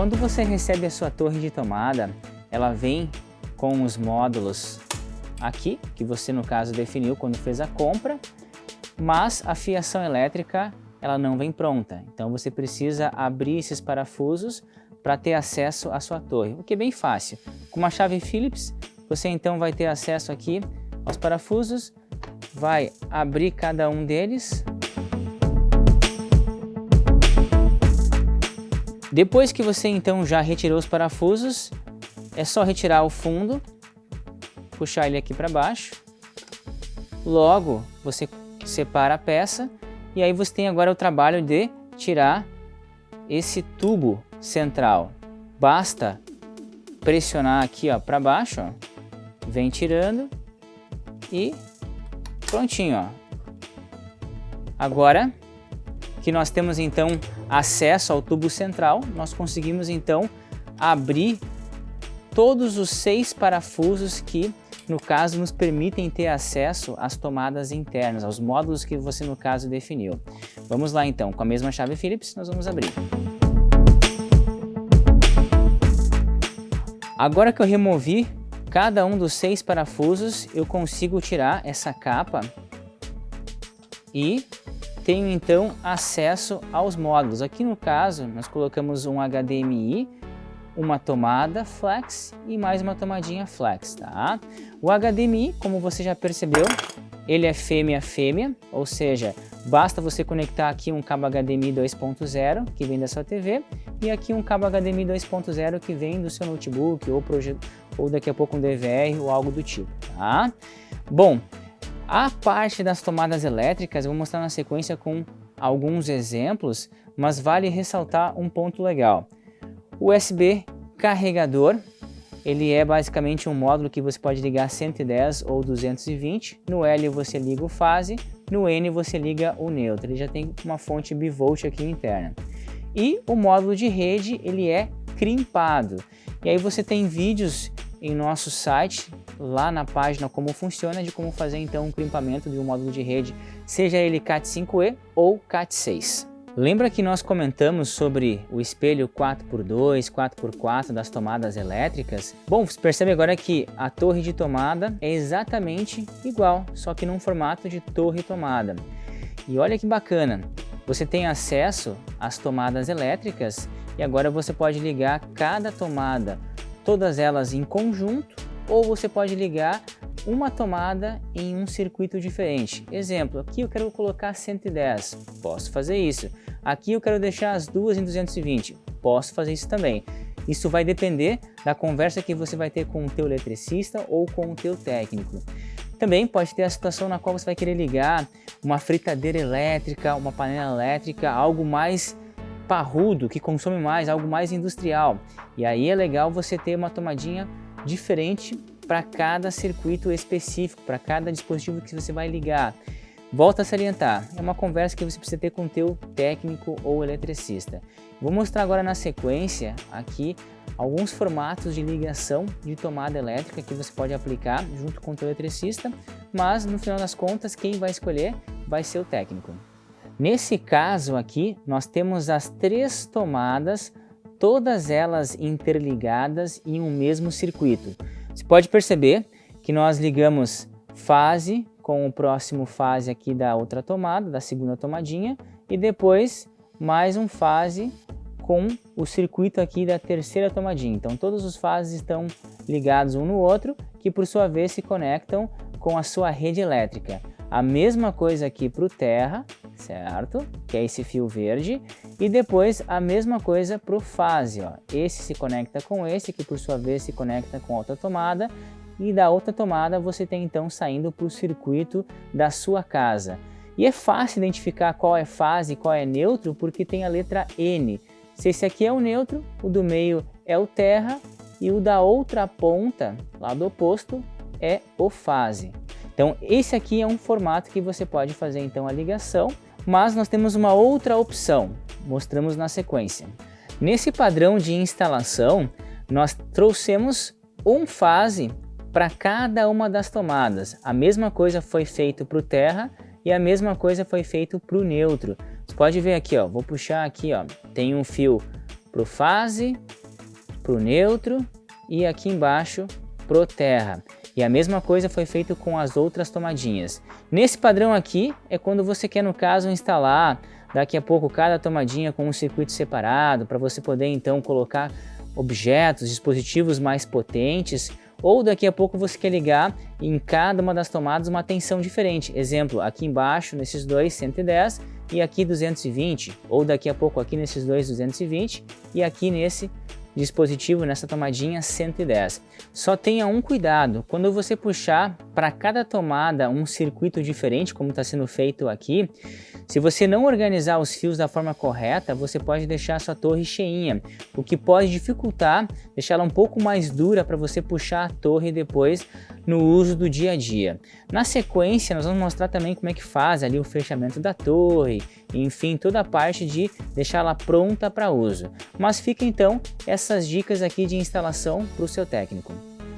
Quando você recebe a sua torre de tomada, ela vem com os módulos aqui, que você no caso definiu quando fez a compra, mas a fiação elétrica ela não vem pronta. Então você precisa abrir esses parafusos para ter acesso à sua torre, o que é bem fácil. Com uma chave Phillips, você então vai ter acesso aqui aos parafusos, vai abrir cada um deles. Depois que você então já retirou os parafusos, é só retirar o fundo, puxar ele aqui para baixo. Logo você separa a peça e aí você tem agora o trabalho de tirar esse tubo central. Basta pressionar aqui para baixo, ó. Vem tirando e prontinho, ó. Agora que nós temos então acesso ao tubo central, nós conseguimos então abrir todos os 6 parafusos que no caso nos permitem ter acesso às tomadas internas, aos módulos que você no caso definiu. Vamos lá então, com a mesma chave Phillips nós vamos abrir. Agora que eu removi cada um dos 6 parafusos, eu consigo tirar essa capa e tenho então acesso aos módulos. Aqui no caso nós colocamos um HDMI, uma tomada flex e mais uma tomadinha flex, tá? O HDMI, como você já percebeu, ele é fêmea-fêmea, ou seja, basta você conectar aqui um cabo HDMI 2.0 que vem da sua TV e aqui um cabo HDMI 2.0 que vem do seu notebook ou daqui a pouco um DVR ou algo do tipo, tá? Bom, a parte das tomadas elétricas eu vou mostrar na sequência com alguns exemplos, mas vale ressaltar um ponto legal. O USB carregador, ele é basicamente um módulo que você pode ligar 110 ou 220, no L você liga o fase, no N você liga o neutro, ele já tem uma fonte bivolt aqui interna. E o módulo de rede, ele é crimpado, e aí você tem vídeos em nosso site, lá na página como funciona, de como fazer então um crimpamento de um módulo de rede, seja ele Cat5e ou Cat6. Lembra que nós comentamos sobre o espelho 4x2, 4x4 das tomadas elétricas? Bom, você percebe agora que a torre de tomada é exatamente igual, só que num formato de torre-tomada. E olha que bacana, você tem acesso às tomadas elétricas e agora você pode ligar cada tomada, todas elas em conjunto, ou você pode ligar uma tomada em um circuito diferente. Exemplo, aqui eu quero colocar 110, posso fazer isso. Aqui eu quero deixar as duas em 220, posso fazer isso também. Isso vai depender da conversa que você vai ter com o teu eletricista ou com o teu técnico. Também pode ter a situação na qual você vai querer ligar uma fritadeira elétrica, uma panela elétrica, algo mais parrudo, que consome mais, algo mais industrial. E aí é legal você ter uma tomadinha diferente para cada circuito específico, para cada dispositivo que você vai ligar. Volto a salientar, é uma conversa que você precisa ter com o teu técnico ou eletricista. Vou mostrar agora na sequência aqui alguns formatos de ligação de tomada elétrica que você pode aplicar junto com o teu eletricista, mas no final das contas quem vai escolher vai ser o técnico. Nesse caso aqui nós temos as 3 tomadas, todas elas interligadas em um mesmo circuito. Você pode perceber que nós ligamos fase com o próximo fase aqui da outra tomada, da segunda tomadinha, e depois mais um fase com o circuito aqui da terceira tomadinha. Então todos os fases estão ligados um no outro, que por sua vez se conectam com a sua rede elétrica. A mesma coisa aqui para o terra, certo? Que é esse fio verde, e depois a mesma coisa para o fase, ó. Esse se conecta com esse, que por sua vez se conecta com outra tomada, e da outra tomada você tem então saindo para o circuito da sua casa. E é fácil identificar qual é fase e qual é neutro, porque tem a letra N. Se esse aqui é o neutro, o do meio é o terra, e o da outra ponta, lado oposto, é o fase. Então esse aqui é um formato que você pode fazer então a ligação, mas nós temos uma outra opção, mostramos na sequência. Nesse padrão de instalação, nós trouxemos um fase para cada uma das tomadas. A mesma coisa foi feito para o terra e a mesma coisa foi feito para o neutro. Você pode ver aqui, ó, vou puxar aqui, ó, tem um fio para o fase, para o neutro e aqui embaixo pro terra. E a mesma coisa foi feito com as outras tomadinhas. Nesse padrão aqui é quando você quer, no caso, instalar daqui a pouco cada tomadinha com um circuito separado, para você poder então colocar objetos, dispositivos mais potentes, ou daqui a pouco você quer ligar em cada uma das tomadas uma tensão diferente. Exemplo, aqui embaixo nesses dois 110 e aqui 220, ou daqui a pouco aqui nesses dois 220 e aqui nesse dispositivo, nessa tomadinha 110. Só tenha um cuidado, quando você puxar para cada tomada um circuito diferente, como está sendo feito aqui, se você não organizar os fios da forma correta, você pode deixar a sua torre cheinha, o que pode dificultar, deixá-la um pouco mais dura para você puxar a torre depois no uso do dia a dia. Na sequência, nós vamos mostrar também como é que faz ali o fechamento da torre, enfim, toda a parte de deixá-la pronta para uso. Mas fica então essas dicas aqui de instalação para o seu técnico.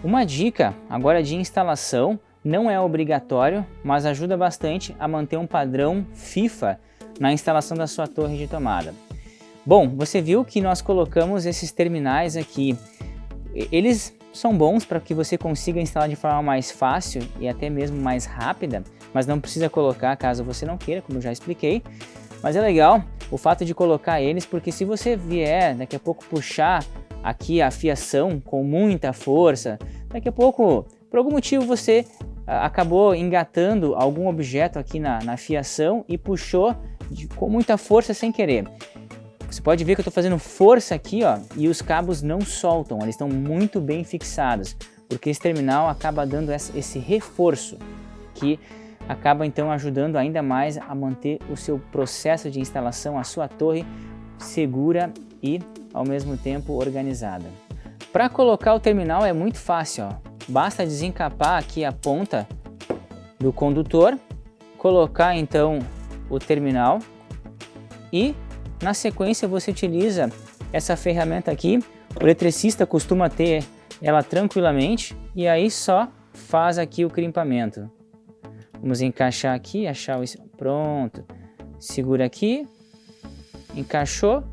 Uma dica agora de instalação, não é obrigatório, mas ajuda bastante a manter um padrão FIFA na instalação da sua torre de tomada. Bom, você viu que nós colocamos esses terminais aqui. Eles são bons para que você consiga instalar de forma mais fácil e até mesmo mais rápida, mas não precisa colocar caso você não queira, como eu já expliquei. Mas é legal o fato de colocar eles, porque se você vier daqui a pouco puxar aqui a fiação com muita força, daqui a pouco, por algum motivo, você acabou engatando algum objeto aqui na fiação e puxou com muita força sem querer. Você pode ver que eu estou fazendo força aqui, ó, e os cabos não soltam, eles estão muito bem fixados, porque esse terminal acaba dando esse reforço que acaba então ajudando ainda mais a manter o seu processo de instalação, a sua torre segura e ao mesmo tempo organizada. Para colocar o terminal é muito fácil, ó. Basta desencapar aqui a ponta do condutor, colocar então o terminal e na sequência você utiliza essa ferramenta aqui. O eletricista costuma ter ela tranquilamente e aí só faz aqui o crimpamento. Vamos encaixar aqui, achar o... Pronto. Segura aqui, encaixou,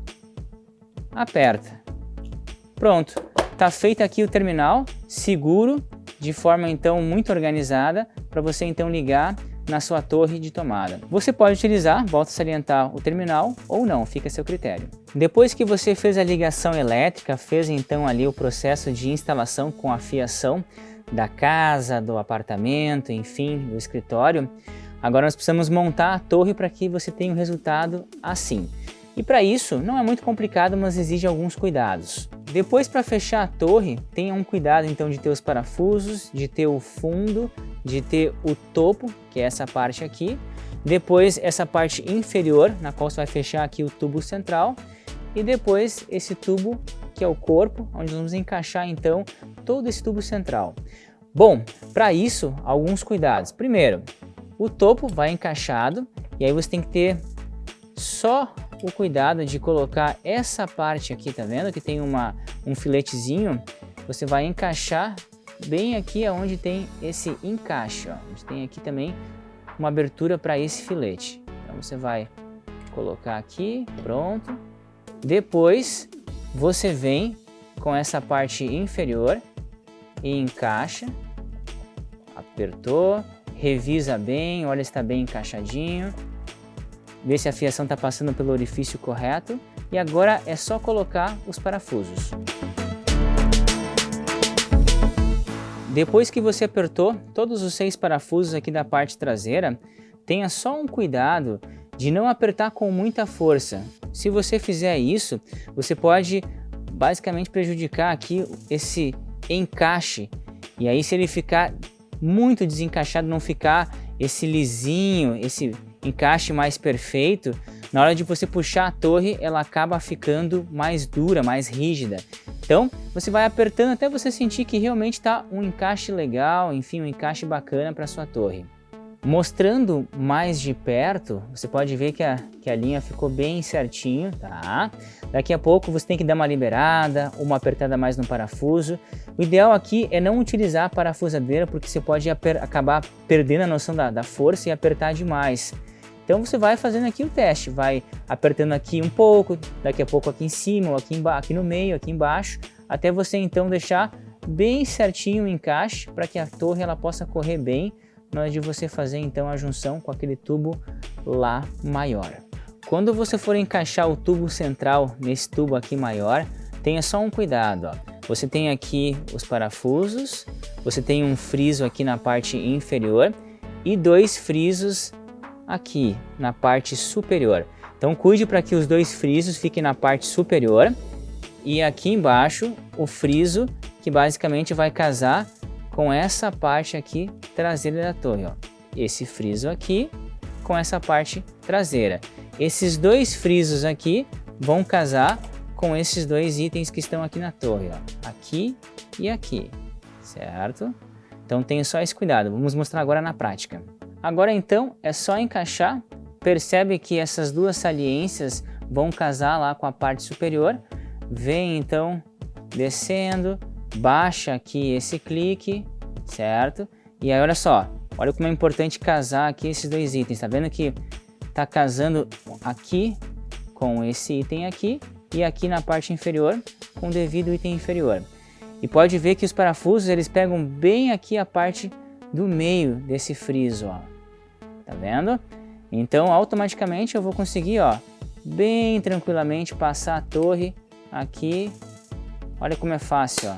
aperta. Pronto. Tá feito aqui o terminal, seguro, de forma então muito organizada, para você então ligar na sua torre de tomada. Você pode utilizar, volto a salientar, o terminal ou não, fica a seu critério. Depois que você fez a ligação elétrica, fez então ali o processo de instalação com a fiação da casa, do apartamento, enfim, do escritório, agora nós precisamos montar a torre para que você tenha um resultado assim. E para isso não é muito complicado, mas exige alguns cuidados. Depois, para fechar a torre, tenha um cuidado então de ter os parafusos, de ter o fundo, de ter o topo, que é essa parte aqui. Depois essa parte inferior, na qual você vai fechar aqui o tubo central. E depois esse tubo, que é o corpo, onde vamos encaixar então todo esse tubo central. Bom, para isso, alguns cuidados. Primeiro, o topo vai encaixado e aí você tem que ter só o cuidado de colocar essa parte aqui, tá vendo? Que tem um filetezinho, você vai encaixar bem aqui onde tem esse encaixe, ó, onde tem aqui também uma abertura para esse filete. Então você vai colocar aqui, pronto. Depois você vem com essa parte inferior e encaixa, apertou, revisa bem, olha se está bem encaixadinho. Vê se a fiação está passando pelo orifício correto e agora é só colocar os parafusos. Depois que você apertou todos os 6 parafusos aqui da parte traseira, tenha só um cuidado de não apertar com muita força. Se você fizer isso, você pode basicamente prejudicar aqui esse encaixe. E aí, se ele ficar muito desencaixado, não ficar esse lisinho, esse encaixe mais perfeito, na hora de você puxar a torre, ela acaba ficando mais dura, mais rígida. Então, você vai apertando até você sentir que realmente está um encaixe legal, enfim, um encaixe bacana para sua torre. Mostrando mais de perto, você pode ver que a linha ficou bem certinho, tá? Daqui a pouco você tem que dar uma liberada, uma apertada mais no parafuso. O ideal aqui é não utilizar a parafusadeira, porque você pode acabar perdendo a noção da força e apertar demais. Então você vai fazendo aqui o teste, vai apertando aqui um pouco, daqui a pouco aqui em cima, ou aqui no meio, aqui embaixo, até você então deixar bem certinho o encaixe para que a torre ela possa correr bem na hora de você fazer então a junção com aquele tubo lá maior. Quando você for encaixar o tubo central nesse tubo aqui maior, tenha só um cuidado, ó. Você tem aqui os parafusos, você tem um friso aqui na parte inferior e 2 frisos aqui na parte superior. Então cuide para que os 2 frisos fiquem na parte superior e aqui embaixo o friso que basicamente vai casar com essa parte aqui traseira da torre, ó. Esse friso aqui com essa parte traseira. Esses 2 frisos aqui vão casar com esses 2 itens que estão aqui na torre, ó. Aqui e aqui, certo? Então tenha só esse cuidado, vamos mostrar agora na prática. Agora então é só encaixar, percebe que essas 2 saliências vão casar lá com a parte superior, vem então descendo, baixa aqui esse clique, certo? E aí olha só, olha como é importante casar aqui esses 2 itens, tá vendo que tá casando aqui com esse item aqui e aqui na parte inferior com o devido item inferior. E pode ver que os parafusos eles pegam bem aqui a parte do meio desse friso, ó. Tá vendo? Então automaticamente eu vou conseguir, ó, bem tranquilamente passar a torre aqui. Olha como é fácil, ó.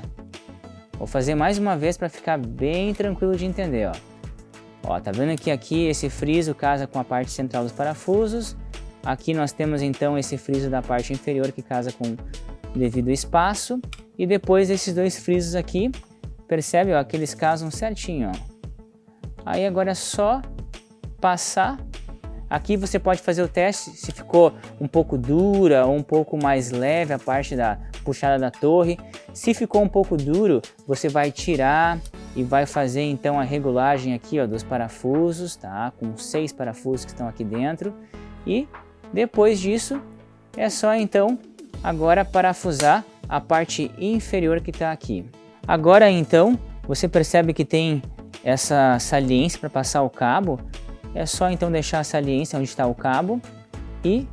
Vou fazer mais uma vez para ficar bem tranquilo de entender, ó. Ó, tá vendo que aqui esse friso casa com a parte central dos parafusos. Aqui nós temos então esse friso da parte inferior que casa com o devido espaço. E depois esses 2 frisos aqui, percebe, ó, que eles casam certinho, ó. Aí agora é só passar. Aqui você pode fazer o teste se ficou um pouco dura ou um pouco mais leve a parte da puxada da torre. Se ficou um pouco duro, você vai tirar e vai fazer então a regulagem aqui, ó, dos parafusos, tá? Com 6 parafusos que estão aqui dentro. E depois disso é só então agora parafusar a parte inferior que está aqui. Agora então você percebe que tem essa saliência para passar o cabo. É só então deixar a saliência onde está o cabo e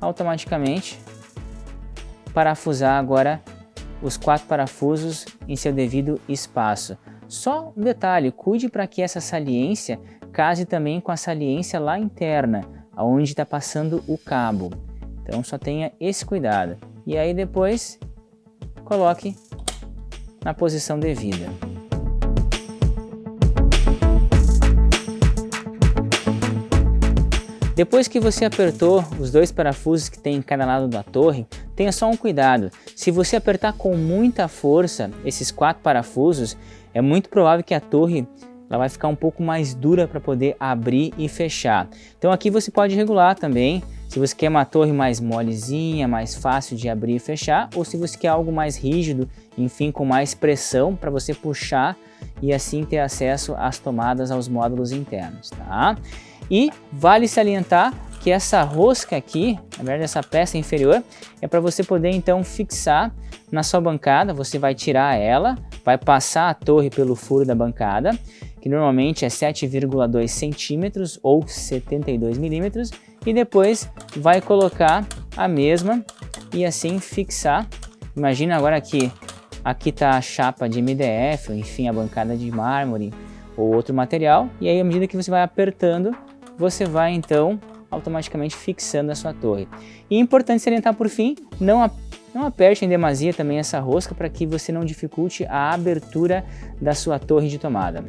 automaticamente parafusar agora os 4 parafusos em seu devido espaço. Só um detalhe, cuide para que essa saliência case também com a saliência lá interna, aonde está passando o cabo. Então só tenha esse cuidado. E aí depois coloque na posição devida. Depois que você apertou os 2 parafusos que tem em cada lado da torre, tenha só um cuidado. Se você apertar com muita força esses 4 parafusos, é muito provável que a torre ela vai ficar um pouco mais dura para poder abrir e fechar. Então aqui você pode regular também, se você quer uma torre mais molezinha, mais fácil de abrir e fechar, ou se você quer algo mais rígido, enfim, com mais pressão para você puxar e assim ter acesso às tomadas, aos módulos internos, tá? E vale salientar que essa rosca aqui, na verdade essa peça inferior, é para você poder então fixar na sua bancada. Você vai tirar ela, vai passar a torre pelo furo da bancada, que normalmente é 7,2 centímetros ou 72 milímetros, e depois vai colocar a mesma e assim fixar. Imagina agora que aqui está a chapa de MDF, ou enfim a bancada de mármore ou outro material, e aí à medida que você vai apertando, você vai então automaticamente fixando a sua torre. E é importante salientar por fim, não aperte em demasia também essa rosca para que você não dificulte a abertura da sua torre de tomada.